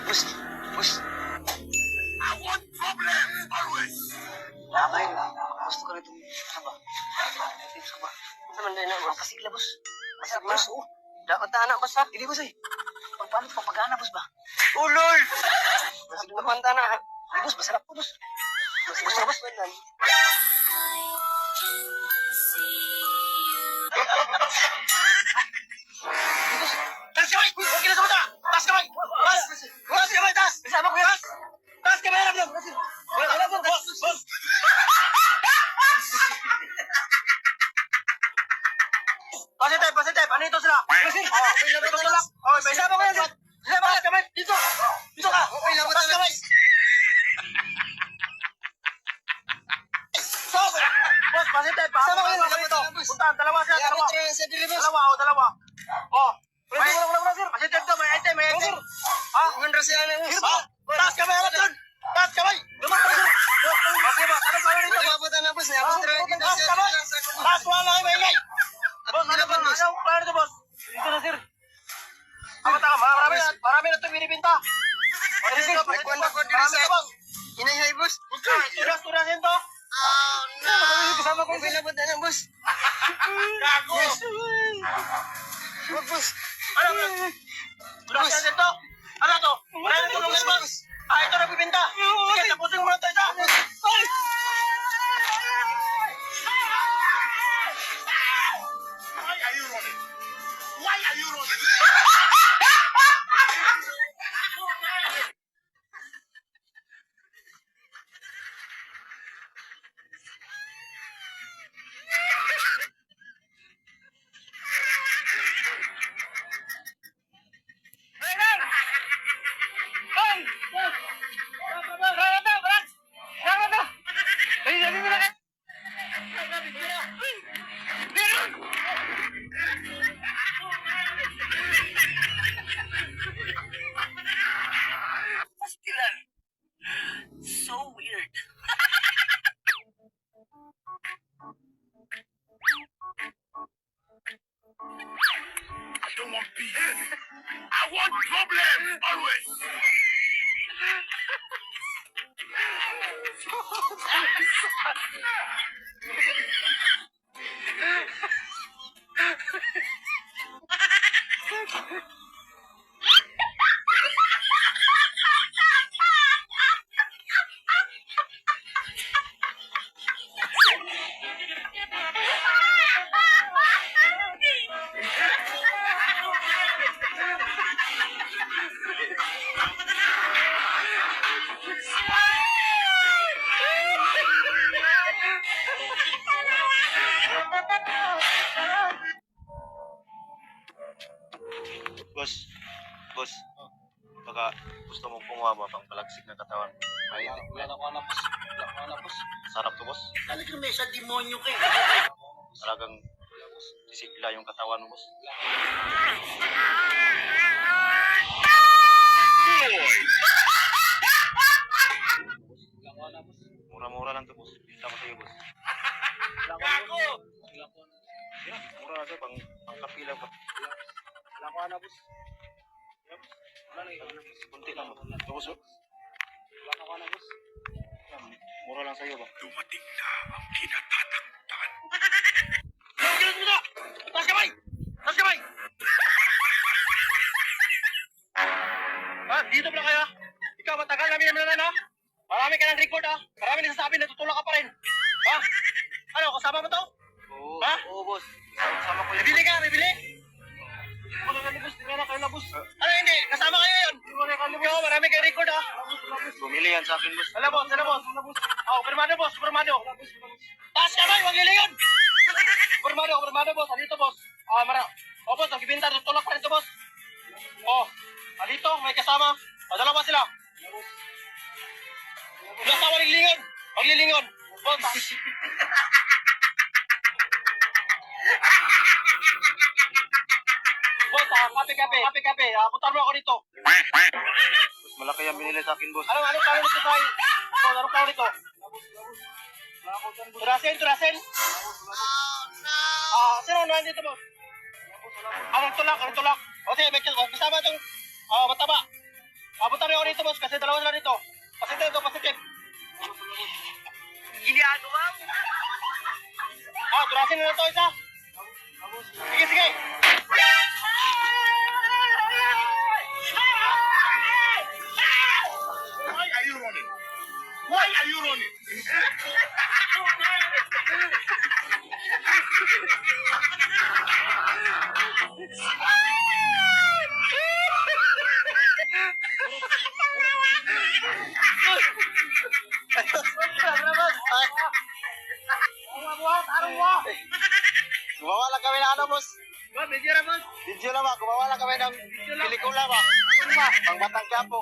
Bus, bus. I want problems always. Nakakain lang. Gusto ko rito. Saba. Saba. Naman din na. Pasigla, bus. Pasigla. Bus, oh. Dapat na anak, bus, ha? Hindi, bus, eh. Paano papagana, bus ba? Oh, Lord! Pasigla ko ang tana, ha? Hindi, bus. Masarap po, bus. Gusto ko, bus. Taas kamay! Okay na sa mata! Taas kamay! Taas kamay! Taas! Kasama ko yan. Taas kamay! Alam lang! Wala po, Boss! Boss! Pasitep! Pasitep! Ano ito sila? Ito sila! Oh, may Kasama ko yan. Kasama Taas kamay! Dito! Dito ka! Taas kamay! Stop! Boss, pasitep! Kasama ko yan. Puntaan, dalawa siya, dalawa. Dalawa, oh, dalawa. Oh. Sir. Pasitep to, may item, may item. Ha? Sir. Taas kamay, alam dun! Taas kamay! Okay ba? Anong gawin dito? Taas kamay! Taas wala kayo, maingay! Boss, ano ba? Anong plano to, boss? Dito na, sir. Tama, marami na ito binibinta. Marami na, boss. Inay, boss. Tunas-tunasin to. Kasama ko yung boss. Gago! Boss. Ano? Tunasin to? Ano to? Marami na tulungan, boss. Ito nagbibinta. Sige, tapusin mo na ito isa. Why are you running? Why are you running? So weird. I don't want peace. I want problems always. Boss, baka gusto mong pumaba pang palagsik ng katawan. Ay, Wala ko na, boss. sarap to, boss. Talagang may sa demonyo kayo. Talagang sisigla yung katawan mo, boss. Mura-mura lang to, boss. Pinta ko sa'yo, boss. Gago! Mura na to, pang kapilang pa. Wala ko na, boss. Kunti lang, boss. Ito, boss, oh. Wala ko na, boss. Mura lang sa'yo, ba? Dumating na ang kinatataktan. Kilos mo na! Taas kamay! Taas kamay! Dito pala kayo? Ikaw, matagal namin naman na, ha? Marami ka ng record, ha? Marami nagsasabi, natutulak ka pa rin. Ha? Ano, kasama mo to? Oo, Ha? oo, boss. Sama ko yan. Bibili ka, bibili? Wala ka na, boss. Tingnan na kayo na, boss. Ano hindi? Kasama kayo yun? Ikaw, marami kang record, ha? Bumili yan sa akin, boss. Wala, boss, wala, boss. Oh, permado, boss, permado. Taas kamay, wag lilingon! Permado, boss. Alito, boss. Oh, boss, nagbibinta, tutulak pa rin to, boss. Oh, alito, may kasama. Dalawa sila. Basta wag lilingon. Wag lilingon. Boss, boss, kape. Puntar mo ako dito. Malaki ang binili sa akin, boss. Anong tawag nito tayo? Boss, anong tawag nito? Turasin. Sino nandito, boss? Anong tulak? O sige, may kasama itong mataba. Abutan niyo ako dito, boss, kasi dalawa sila dito. Positive to, positive. Ginagawa mo. Turasin na to isa. Sige, sige. Why are you running? Why are you running? Gumawa lang kami ng ano, boss? Boss, medyo na, boss. Video lang ba? Gumawa lang kami ng pelikula ba? Pang Batang Quiapo.